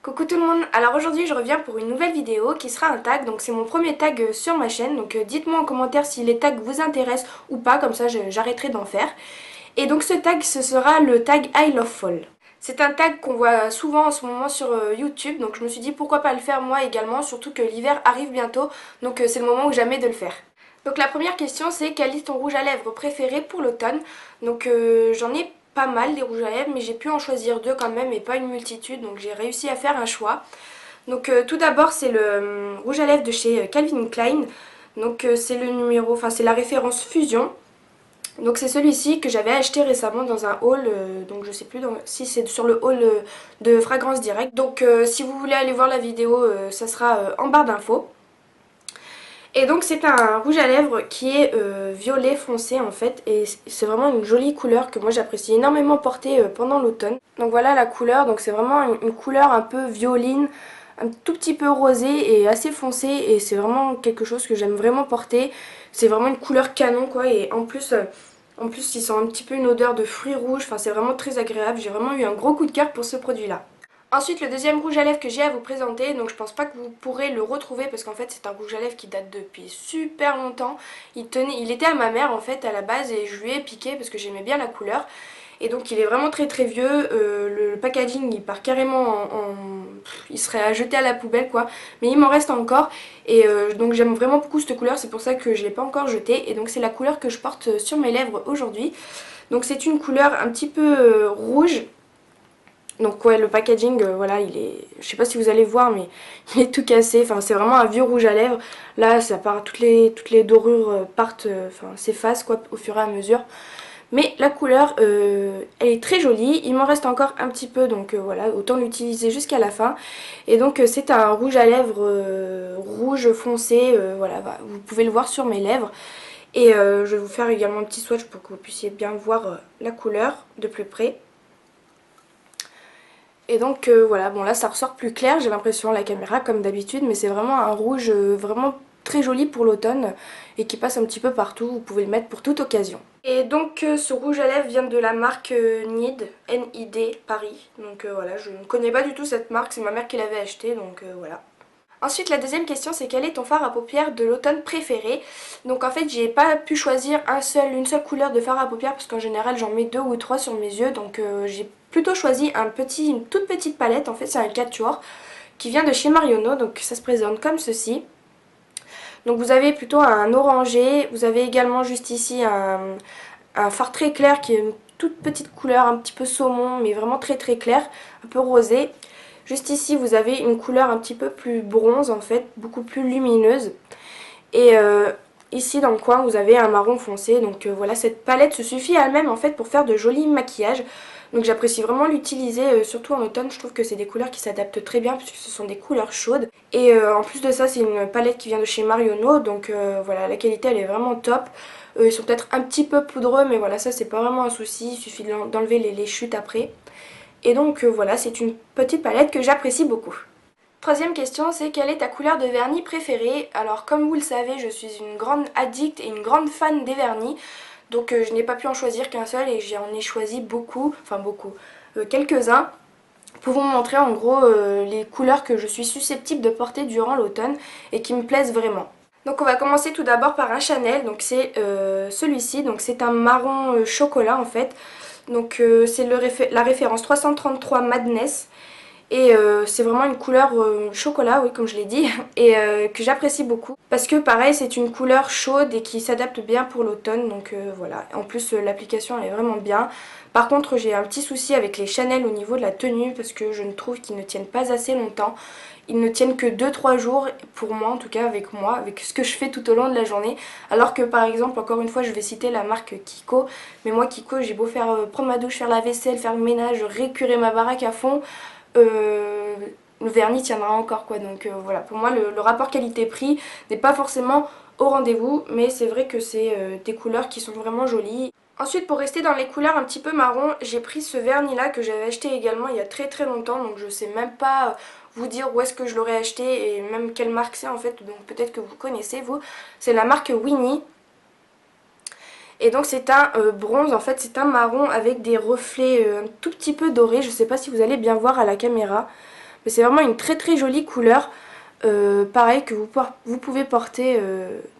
Coucou tout le monde, alors aujourd'hui je reviens pour une nouvelle vidéo qui sera un tag, donc c'est mon premier tag sur ma chaîne, donc dites-moi en commentaire si les tags vous intéressent ou pas, comme ça j'arrêterai d'en faire. Et donc ce tag ce sera le tag I Love Fall. C'est un tag qu'on voit souvent en ce moment sur YouTube, donc je me suis dit pourquoi pas le faire moi également, surtout que l'hiver arrive bientôt, donc c'est le moment ou jamais de le faire. Donc la première question c'est quel est ton rouge à lèvres préféré pour l'automne? Donc j'en ai pas mal des rouges à lèvres mais j'ai pu en choisir deux quand même et pas une multitude, donc j'ai réussi à faire un choix. Donc tout d'abord c'est le rouge à lèvres de chez Calvin Klein. Donc c'est le numéro, enfin c'est la référence Fusion. Donc c'est celui-ci que j'avais acheté récemment dans un haul, donc je sais plus si c'est sur le haul de Fragrance Direct. Donc si vous voulez aller voir la vidéo, ça sera en barre d'infos. Et donc c'est un rouge à lèvres qui est violet foncé en fait, et c'est vraiment une jolie couleur que moi j'apprécie énormément porter pendant l'automne. Donc voilà la couleur, donc c'est vraiment une couleur un peu violine, un tout petit peu rosée et assez foncée, et c'est vraiment quelque chose que j'aime vraiment porter. C'est vraiment une couleur canon quoi, et en plus il sent un petit peu une odeur de fruits rouges, enfin c'est vraiment très agréable, j'ai vraiment eu un gros coup de cœur pour ce produit là. Ensuite, le deuxième rouge à lèvres que j'ai à vous présenter, donc je pense pas que vous pourrez le retrouver parce qu'en fait c'est un rouge à lèvres qui date depuis super longtemps. Il était à ma mère en fait à la base et je lui ai piqué parce que j'aimais bien la couleur. Et donc il est vraiment très très vieux, le packaging il part carrément il serait à jeter à la poubelle quoi, mais il m'en reste encore et donc j'aime vraiment beaucoup cette couleur, c'est pour ça que je ne l'ai pas encore jeté et donc c'est la couleur que je porte sur mes lèvres aujourd'hui. Donc c'est une couleur un petit peu rouge. Donc ouais, le packaging, voilà, il est, je sais pas si vous allez voir, mais il est tout cassé. Enfin, c'est vraiment un vieux rouge à lèvres. Là, ça part, toutes les dorures partent, enfin, s'effacent quoi, au fur et à mesure. Mais la couleur, elle est très jolie. Il m'en reste encore un petit peu, donc voilà, autant l'utiliser jusqu'à la fin. Et donc c'est un rouge à lèvres rouge foncé, voilà, vous pouvez le voir sur mes lèvres. Et je vais vous faire également un petit swatch pour que vous puissiez bien voir la couleur de plus près. Et donc voilà, bon là ça ressort plus clair, j'ai l'impression la caméra comme d'habitude, mais c'est vraiment un rouge vraiment très joli pour l'automne et qui passe un petit peu partout, vous pouvez le mettre pour toute occasion. Et donc ce rouge à lèvres vient de la marque NID, N-I-D Paris, donc voilà, je ne connais pas du tout cette marque, c'est ma mère qui l'avait acheté, donc voilà. Ensuite, la deuxième question, c'est quel est ton fard à paupières de l'automne préféré? Donc en fait, j'ai pas pu choisir une seule couleur de fard à paupières parce qu'en général, j'en mets deux ou trois sur mes yeux. Donc j'ai plutôt choisi une toute petite palette. En fait, c'est un quatuor qui vient de chez Marionneau. Donc ça se présente comme ceci. Donc vous avez plutôt un orangé. Vous avez également juste ici un fard très clair qui est une toute petite couleur, un petit peu saumon, mais vraiment très très clair, un peu rosé. Juste ici, vous avez une couleur un petit peu plus bronze en fait, beaucoup plus lumineuse. Et ici dans le coin, vous avez un marron foncé. Donc voilà, cette palette se suffit à elle-même en fait pour faire de jolis maquillages. Donc j'apprécie vraiment l'utiliser, surtout en automne. Je trouve que c'est des couleurs qui s'adaptent très bien puisque ce sont des couleurs chaudes. Et en plus de ça, c'est une palette qui vient de chez Marionneau. Donc voilà, la qualité elle est vraiment top. Ils sont peut-être un petit peu poudreux, mais voilà, ça c'est pas vraiment un souci. Il suffit d'enlever les chutes après. Et donc voilà, c'est une petite palette que j'apprécie beaucoup. Troisième question, c'est quelle est ta couleur de vernis préférée? Alors comme vous le savez, je suis une grande addict et une grande fan des vernis. Donc je n'ai pas pu en choisir qu'un seul et j'en ai choisi beaucoup, enfin beaucoup, quelques-uns. Pour vous montrer en gros les couleurs que je suis susceptible de porter durant l'automne et qui me plaisent vraiment. Donc on va commencer tout d'abord par un Chanel, donc c'est celui-ci, donc c'est un marron chocolat en fait. Donc c'est la référence 333 Madness. Et c'est vraiment une couleur chocolat, oui comme je l'ai dit, et que j'apprécie beaucoup. Parce que pareil, c'est une couleur chaude et qui s'adapte bien pour l'automne, donc voilà. En plus, l'application elle est vraiment bien. Par contre, j'ai un petit souci avec les Chanel au niveau de la tenue, parce que je ne trouve qu'ils ne tiennent pas assez longtemps. Ils ne tiennent que 2-3 jours, pour moi en tout cas, avec moi, avec ce que je fais tout au long de la journée. Alors que par exemple, encore une fois, je vais citer la marque Kiko. Mais moi, Kiko, j'ai beau prendre ma douche, faire la vaisselle, faire le ménage, récurer ma baraque à fond. euh, le vernis tiendra encore quoi, donc voilà, pour moi le rapport qualité-prix n'est pas forcément au rendez-vous, mais c'est vrai que c'est des couleurs qui sont vraiment jolies. Ensuite, pour rester dans les couleurs un petit peu marron, j'ai pris ce vernis là que j'avais acheté également il y a très très longtemps, donc je sais même pas vous dire où est-ce que je l'aurais acheté et même quelle marque c'est en fait, donc peut-être que vous connaissez vous. C'est la marque Winnie. Et donc c'est un bronze, en fait c'est un marron avec des reflets un tout petit peu dorés, je sais pas si vous allez bien voir à la caméra. Mais c'est vraiment une très très jolie couleur. Pareil que vous pouvez porter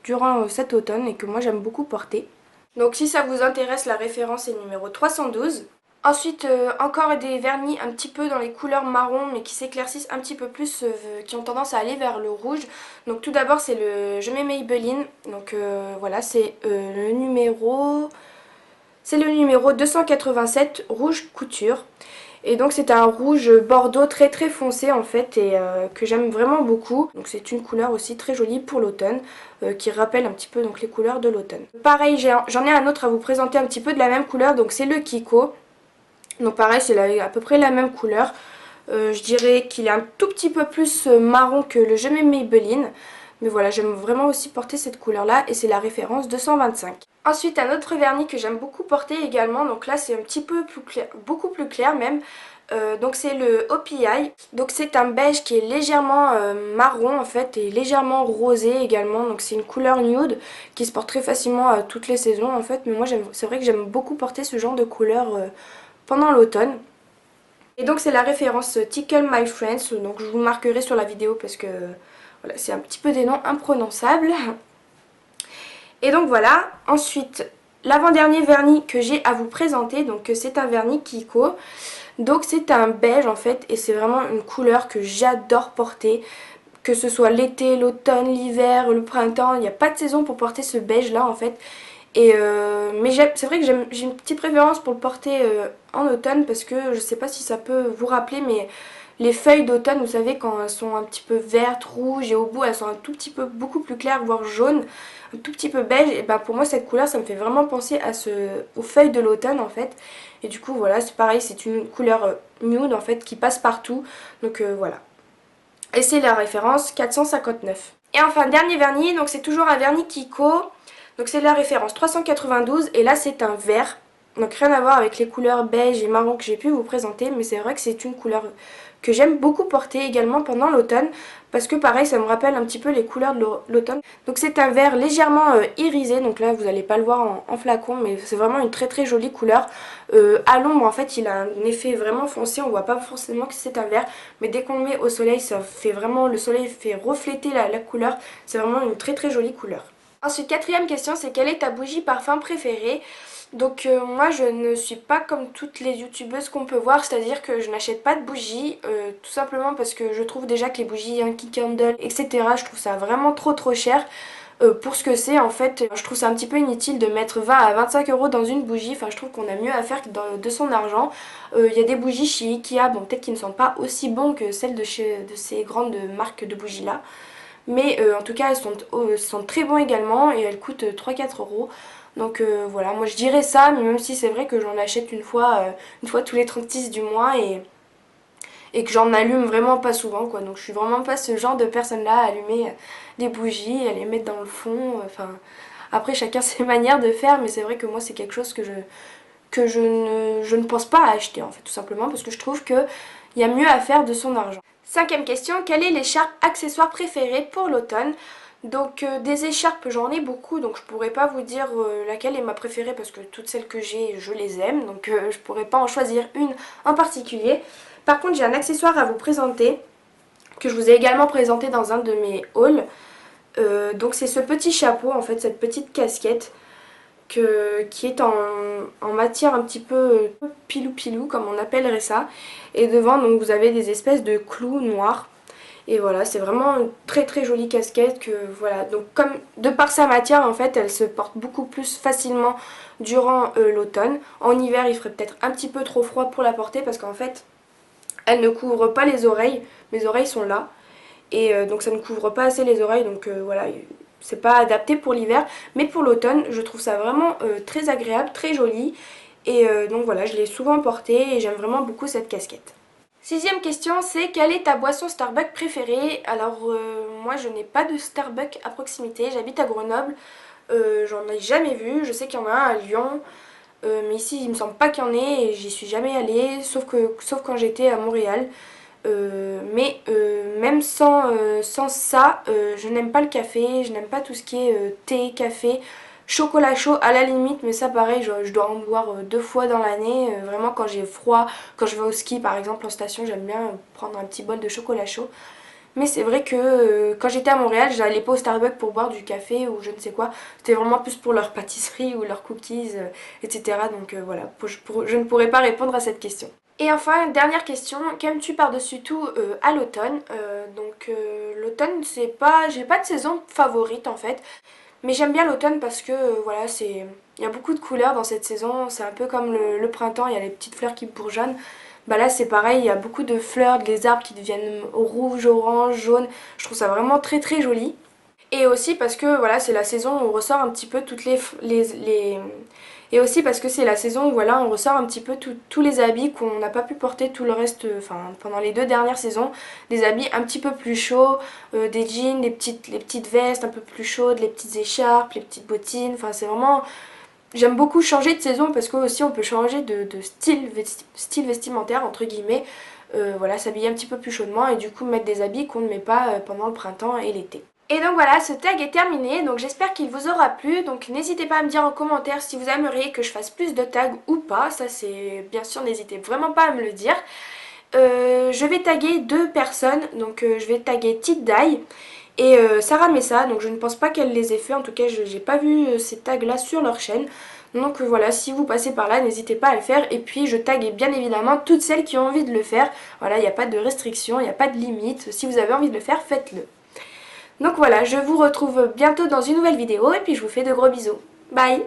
durant cet automne et que moi j'aime beaucoup porter. Donc si ça vous intéresse, la référence est numéro 312. Ensuite, encore des vernis un petit peu dans les couleurs marron mais qui s'éclaircissent un petit peu plus, qui ont tendance à aller vers le rouge. Donc tout d'abord c'est le Je mets Maybelline. Donc voilà, c'est le numéro 287 rouge couture. Et donc c'est un rouge bordeaux très très foncé en fait et que j'aime vraiment beaucoup. Donc c'est une couleur aussi très jolie pour l'automne qui rappelle un petit peu donc les couleurs de l'automne. Pareil j'en ai un autre à vous présenter un petit peu de la même couleur, donc c'est le Kiko. Donc pareil c'est à peu près la même couleur. Je dirais qu'il est un tout petit peu plus marron que le Je mets Maybelline. Mais voilà, j'aime vraiment aussi porter cette couleur là et c'est la référence 225. Ensuite un autre vernis que j'aime beaucoup porter également, donc là c'est un petit peu plus clair, beaucoup plus clair même. Donc c'est le OPI, donc c'est un beige qui est légèrement marron en fait et légèrement rosé également, donc c'est une couleur nude qui se porte très facilement à toutes les saisons en fait, mais moi c'est vrai que j'aime beaucoup porter ce genre de couleur pendant l'automne. Et donc c'est la référence Tickle My Friends, donc je vous marquerai sur la vidéo parce que voilà, c'est un petit peu des noms imprononçables. Et donc voilà, ensuite l'avant-dernier vernis que j'ai à vous présenter, donc c'est un vernis Kiko. Donc c'est un beige en fait et c'est vraiment une couleur que j'adore porter. Que ce soit l'été, l'automne, l'hiver, le printemps, il n'y a pas de saison pour porter ce beige là en fait. Et mais c'est vrai que j'ai une petite préférence pour le porter en automne parce que je sais pas si ça peut vous rappeler mais les feuilles d'automne, vous savez, quand elles sont un petit peu vertes, rouges et au bout elles sont un tout petit peu beaucoup plus claires, voire jaunes, un tout petit peu beige, et ben pour moi cette couleur ça me fait vraiment penser aux feuilles de l'automne en fait. Et du coup voilà, c'est pareil, c'est une couleur nude en fait qui passe partout, donc voilà. Et c'est la référence 459. Et enfin dernier vernis, donc c'est toujours un vernis Kiko. Donc c'est la référence 392 et là c'est un vert. Donc rien à voir avec les couleurs beige et marron que j'ai pu vous présenter, mais c'est vrai que c'est une couleur que j'aime beaucoup porter également pendant l'automne parce que pareil ça me rappelle un petit peu les couleurs de l'automne. Donc c'est un vert légèrement irisé, donc là vous n'allez pas le voir en flacon mais c'est vraiment une très très jolie couleur. À l'ombre en fait il a un effet vraiment foncé, on voit pas forcément que c'est un vert, mais dès qu'on le met au soleil ça fait vraiment, le soleil fait refléter la couleur, c'est vraiment une très très jolie couleur. Ensuite, quatrième question, c'est quelle est ta bougie parfum préférée? Donc moi je ne suis pas comme toutes les youtubeuses qu'on peut voir, c'est-à-dire que je n'achète pas de bougies, tout simplement parce que je trouve déjà que les bougies Yankee Candle, etc., je trouve ça vraiment trop cher. Pour ce que c'est en fait, je trouve ça un petit peu inutile de mettre 20 à 25 euros dans une bougie, enfin je trouve qu'on a mieux à faire que de son argent. Il y a des bougies chez Ikea, bon peut-être qu'ils ne sont pas aussi bons que celles de ces grandes marques de bougies là. Mais en tout cas elles sont très bons également et elles coûtent 3-4 euros. Donc voilà, moi je dirais ça, mais même si c'est vrai que j'en achète une fois tous les 36 du mois et que j'en allume vraiment pas souvent quoi. Donc je suis vraiment pas ce genre de personne là à allumer des bougies, à les mettre dans le fond. Enfin, après chacun ses manières de faire, mais c'est vrai que moi c'est quelque chose que je ne pense pas à acheter en fait, tout simplement parce que je trouve qu'il y a mieux à faire de son argent. Cinquième question, quelle est l'écharpe accessoire préférée pour l'automne? Donc des écharpes j'en ai beaucoup, donc je pourrais pas vous dire laquelle est ma préférée parce que toutes celles que j'ai je les aime, donc je pourrais pas en choisir une en particulier. Par contre j'ai un accessoire à vous présenter que je vous ai également présenté dans un de mes hauls. Donc c'est ce petit chapeau en fait, cette petite casquette qui est en matière un petit peu pilou-pilou comme on appellerait ça. Et devant donc vous avez des espèces de clous noirs. Et voilà, c'est vraiment une très très jolie casquette que voilà. Donc comme de par sa matière en fait elle se porte beaucoup plus facilement durant l'automne. En hiver il ferait peut-être un petit peu trop froid pour la porter parce qu'en fait elle ne couvre pas les oreilles. Mes oreilles sont là. Et donc ça ne couvre pas assez les oreilles, donc voilà, c'est pas adapté pour l'hiver. Mais pour l'automne, je trouve ça vraiment très agréable, très joli. Et donc voilà, je l'ai souvent porté et j'aime vraiment beaucoup cette casquette. Sixième question, c'est quelle est ta boisson Starbucks préférée? Alors moi je n'ai pas de Starbucks à proximité, j'habite à Grenoble, j'en ai jamais vu, je sais qu'il y en a un à Lyon. Mais ici il me semble pas qu'il y en ait et j'y suis jamais allée, sauf quand j'étais à Montréal. Même sans ça, je n'aime pas le café, je n'aime pas tout ce qui est thé, café. chocolat chaud à la limite, mais ça pareil, je dois en boire 2 fois dans l'année. Vraiment quand j'ai froid, quand je vais au ski par exemple en station, j'aime bien prendre un petit bol de chocolat chaud. Mais c'est vrai que quand j'étais à Montréal, j'allais pas au Starbucks pour boire du café ou je ne sais quoi. C'était vraiment plus pour leur pâtisserie ou leurs cookies, etc. Donc voilà, je ne pourrais pas répondre à cette question. Et enfin, dernière question, qu'aimes-tu par-dessus tout à l'automne? L'automne, j'ai pas de saison favorite en fait. Mais j'aime bien l'automne parce que voilà, il y a beaucoup de couleurs dans cette saison. C'est un peu comme le printemps, il y a les petites fleurs qui bourgeonnent. Bah là c'est pareil, il y a beaucoup de fleurs, des arbres qui deviennent rouge, orange, jaune. Je trouve ça vraiment très très joli. Et aussi parce que voilà, c'est la saison où on ressort un petit peu toutes les... Et aussi parce que c'est la saison où voilà, on ressort un petit peu tous les habits qu'on n'a pas pu porter tout le reste, enfin pendant les 2 dernières saisons. Des habits un petit peu plus chauds, des jeans, les petites vestes un peu plus chaudes, les petites écharpes, les petites bottines. Enfin c'est vraiment... J'aime beaucoup changer de saison parce que aussi on peut changer de style vestimentaire entre guillemets. Voilà, s'habiller un petit peu plus chaudement et du coup mettre des habits qu'on ne met pas pendant le printemps et l'été. Et donc voilà, ce tag est terminé, donc j'espère qu'il vous aura plu, donc n'hésitez pas à me dire en commentaire si vous aimeriez que je fasse plus de tags ou pas, ça c'est bien sûr, n'hésitez vraiment pas à me le dire. Je vais taguer 2 personnes, donc je vais taguer Tite Dye et Sarah Messa, donc je ne pense pas qu'elle les ait fait, en tout cas j'ai pas vu ces tags là sur leur chaîne. Donc voilà, si vous passez par là, n'hésitez pas à le faire. Et puis je tague bien évidemment toutes celles qui ont envie de le faire. Voilà, il n'y a pas de restriction, il n'y a pas de limite. Si vous avez envie de le faire, faites-le. Donc voilà, je vous retrouve bientôt dans une nouvelle vidéo et puis je vous fais de gros bisous. Bye!